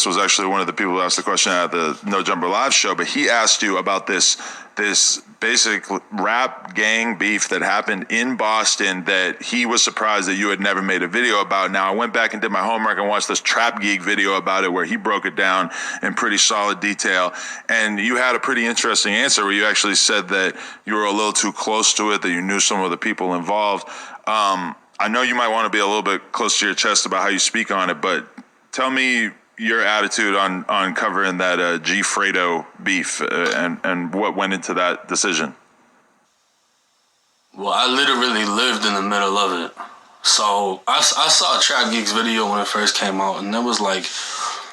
was actually one of the people who asked the question at the No Jumper Live show, but he asked you about this basic rap gang beef that happened in Boston that he was surprised that you had never made a video about. Now, I went back and did my homework and watched this Trap Geek video about it where he broke it down in pretty solid detail. And you had a pretty interesting answer where you actually said that you were a little too close to it, that you knew some of the people involved. I know you might want to be a little bit close to your chest about how you speak on it, but tell me your attitude on covering that G Fredo beef and what went into that decision. Well, I literally lived in the middle of it. So I saw Trap Geek's video when it first came out, and there was like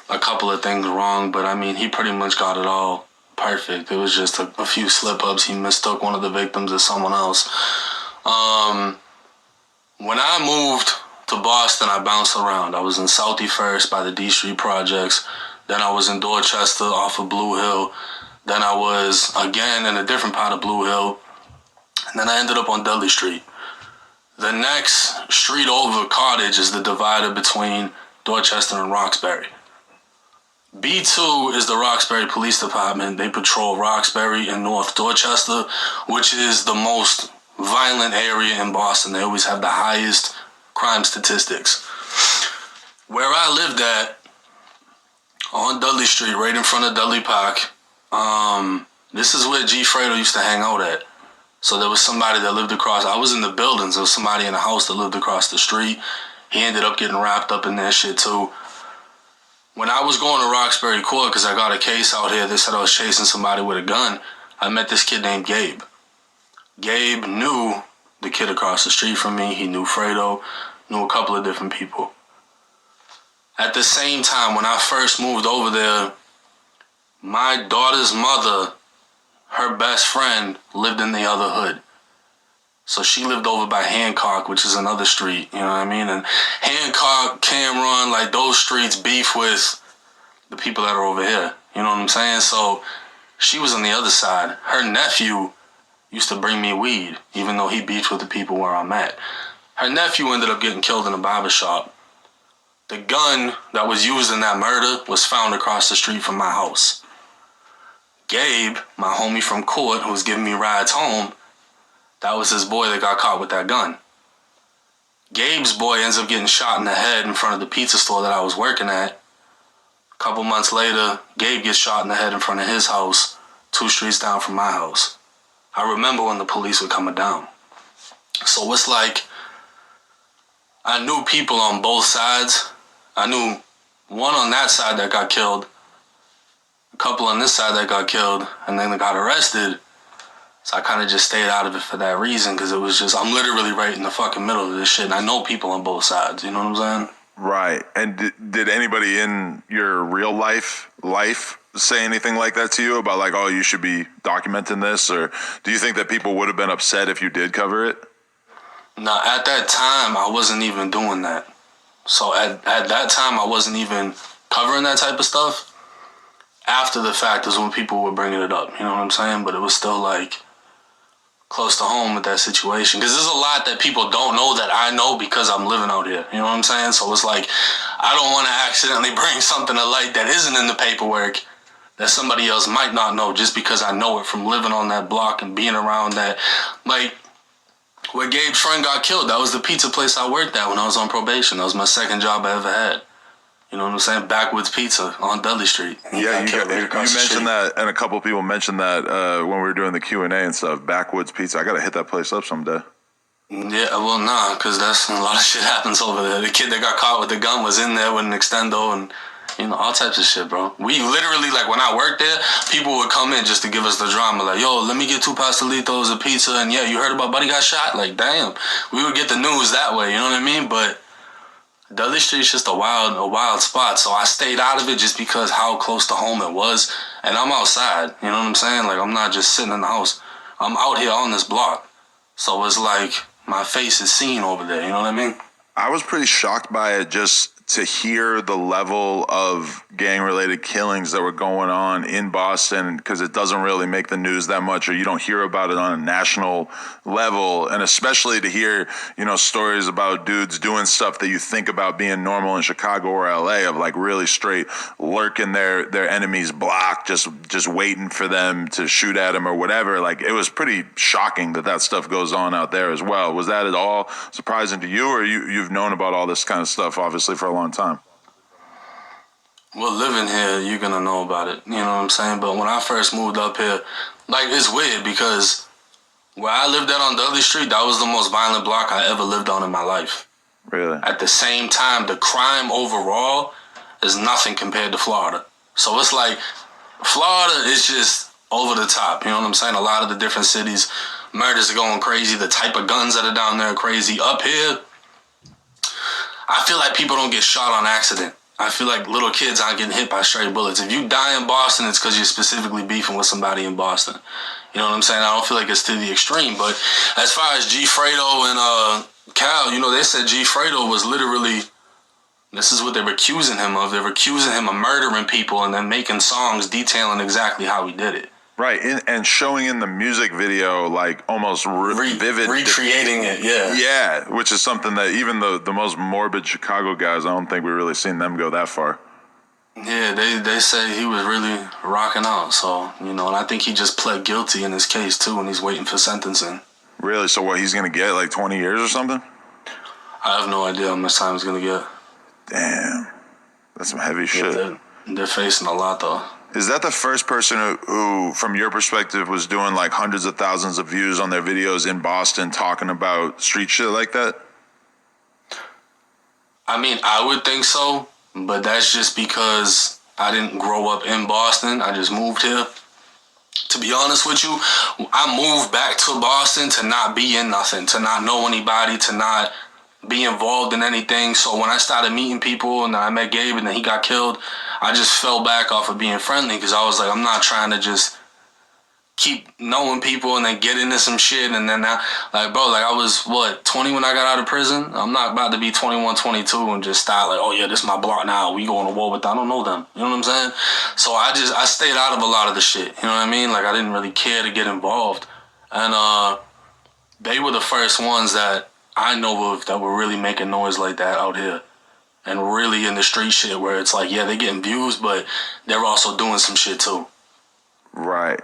a couple of things wrong, but I mean, he pretty much got it all perfect. It was just a few slip-ups. He mistook one of the victims as someone else. When I moved to Boston, I bounced around. I was in Southie first by the D Street projects. Then I was in Dorchester off of Blue Hill. Then I was again in a different part of Blue Hill. And then I ended up on Dudley Street. The next street over, Cottage, is the divider between Dorchester and Roxbury. B2 is the Roxbury Police Department. They patrol Roxbury and North Dorchester, which is the most violent area in Boston. They always have the highest crime statistics. Where I lived at, on Dudley Street, right in front of Dudley Park, this is where G Fredo used to hang out at. So there was somebody that lived across. I was in the buildings. There was somebody in the house that lived across the street. He ended up getting wrapped up in that shit too. When I was going to Roxbury Court, because I got a case out here, they said I was chasing somebody with a gun, I met this kid named Gabe. Gabe knew the kid across the street from me. He knew Fredo, knew a couple of different people. At the same time, when I first moved over there, my daughter's mother, her best friend, lived in the other hood. So she lived over by Hancock, which is another street, you know what I mean? And Hancock, Cameron, like those streets beef with the people that are over here, you know what I'm saying? So she was on the other side. Her nephew used to bring me weed, even though he beefed with the people where I'm at. Her nephew ended up getting killed in a barber shop. The gun that was used in that murder was found across the street from my house. Gabe, my homie from court, who was giving me rides home, that was his boy that got caught with that gun. Gabe's boy ends up getting shot in the head in front of the pizza store that I was working at. A couple months later, Gabe gets shot in the head in front of his house, 2 streets down from my house. I remember when the police were coming down. So it's like, I knew people on both sides. I knew one on that side that got killed, a couple on this side that got killed, and then they got arrested. So I kind of just stayed out of it for that reason, because it was just, I'm literally right in the fucking middle of this shit, and I know people on both sides, you know what I'm saying? Right. And did anybody in your real life say anything like that to you about like, oh, you should be documenting this? Or do you think that people would have been upset if you did cover it? No, at that time, I wasn't even doing that. So at that time, I wasn't even covering that type of stuff. After the fact is when people were bringing it up, you know what I'm saying? But it was still like close to home with that situation. Because there's a lot that people don't know that I know because I'm living out here, you know what I'm saying? So it's like, I don't want to accidentally bring something to light that isn't in the paperwork that somebody else might not know just because I know it from living on that block and being around that. Like, where Gabe's friend got killed, that was the pizza place I worked at when I was on probation. That was my second job I ever had. You know what I'm saying? Backwoods Pizza on Dudley Street. Yeah, you mentioned that, and a couple of people mentioned that when we were doing the Q&A and stuff. Backwoods Pizza. I got to hit that place up someday. Yeah, well, nah, because that's a lot of shit happens over there. The kid that got caught with the gun was in there with an extendo and, you know, all types of shit, bro. We literally, like, when I worked there, people would come in just to give us the drama. Like, yo, let me get 2 pastelitos, a pizza, and yeah, you heard about Buddy got shot? Like, damn. We would get the news that way, you know what I mean? But Dudley Street's just a wild spot, so I stayed out of it just because how close to home it was. And I'm outside, you know what I'm saying? Like, I'm not just sitting in the house. I'm out here on this block. So it's like my face is seen over there, you know what I mean? I was pretty shocked by it just to hear the level of gang-related killings that were going on in Boston, because it doesn't really make the news that much, or you don't hear about it on a national level, and especially to hear, stories about dudes doing stuff that you think about being normal in Chicago or LA, of like really straight lurking their enemy's block, just waiting for them to shoot at them or whatever. Like, it was pretty shocking that stuff goes on out there as well. Was that at all surprising to you, or you've known about all this kind of stuff obviously for a long time? Well, living here, you're gonna know about it. You know what I'm saying? But when I first moved up here, like, it's weird because where I lived at on Dudley Street, that was the most violent block I ever lived on in my life. Really? At the same time, the crime overall is nothing compared to Florida. So it's like, Florida is just over the top. You know what I'm saying? A lot of the different cities, murders are going crazy. The type of guns that are down there are crazy. Up here, I feel like people don't get shot on accident. I feel like little kids aren't getting hit by stray bullets. If you die in Boston, it's because you're specifically beefing with somebody in Boston. You know what I'm saying? I don't feel like it's to the extreme. But as far as G. Fredo and Cal, they said G. Fredo was literally, this is what they were accusing him of. They were accusing him of murdering people and then making songs detailing exactly how he did it. Right, and showing in the music video, like, almost vivid. Recreating it, yeah. Yeah, which is something that even the most morbid Chicago guys, I don't think we've really seen them go that far. Yeah, they say he was really rocking out, so, and I think he just pled guilty in his case, too, and he's waiting for sentencing. Really? So what, he's going to get, like, 20 years or something? I have no idea how much time he's going to get. Damn. That's some heavy shit. They're facing a lot, though. Is that the first person who, from your perspective, was doing like hundreds of thousands of views on their videos in Boston talking about street shit like that? I mean, I would think so, but that's just because I didn't grow up in Boston. I just moved here. To be honest with you, I moved back to Boston to not be in nothing, to not know anybody, to not be involved in anything. So when I started meeting people and then I met Gabe and then he got killed, I just fell back off of being friendly because I was like, I'm not trying to just keep knowing people and then get into some shit. And then I was, 20 when I got out of prison? I'm not about to be 21, 22 and just start like, oh yeah, this is my block now. We going to war with that. I don't know them. You know what I'm saying? So I stayed out of a lot of the shit. You know what I mean? Like, I didn't really care to get involved. And they were the first ones that I know of that were really making noise like that out here. And really in the street shit where it's like, yeah, they're getting views, but they're also doing some shit too. Right.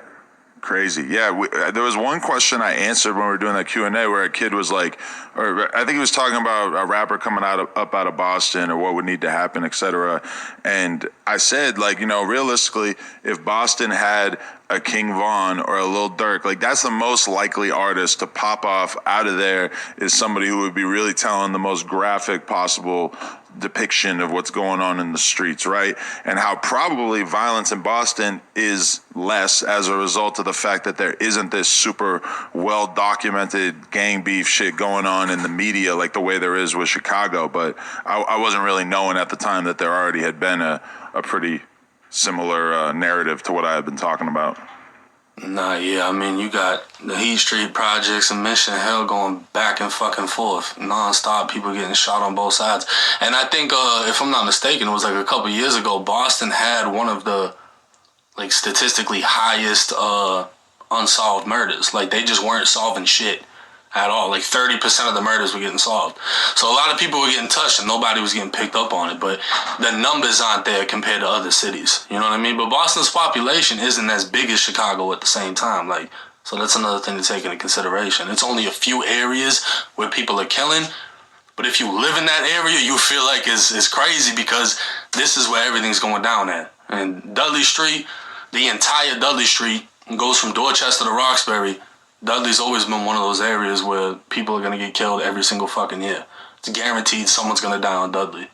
Crazy. Yeah, there was one question I answered when we were doing that Q&A where a kid was like, or I think he was talking about a rapper coming up out of Boston or what would need to happen, etc. And I said, like, realistically, if Boston had a King Von or a Lil Durk, like, that's the most likely artist to pop off out of there is somebody who would be really telling the most graphic possible depiction of what's going on in the streets, right? And how probably violence in Boston is less as a result of the fact that there isn't this super well documented gang beef shit going on in the media like the way there is with Chicago. But I wasn't really knowing at the time that there already had been a pretty similar narrative to what I had been talking about. Nah, yeah, I mean, you got the Heat Street projects and Mission Hill going back and fucking forth, nonstop, people getting shot on both sides. And I think, if I'm not mistaken, it was like a couple years ago, Boston had one of the, like, statistically highest unsolved murders. Like, they just weren't solving shit at all. Like, 30% of the murders were getting solved. So a lot of people were getting touched and nobody was getting picked up on it. But the numbers aren't there compared to other cities. You know what I mean? But Boston's population isn't as big as Chicago at the same time. Like, so that's another thing to take into consideration. It's only a few areas where people are killing. But if you live in that area, you feel like it's crazy because this is where everything's going down at. And Dudley Street, the entire Dudley Street goes from Dorchester to Roxbury. Dudley's always been one of those areas where people are going to get killed every single fucking year. It's guaranteed someone's going to die on Dudley.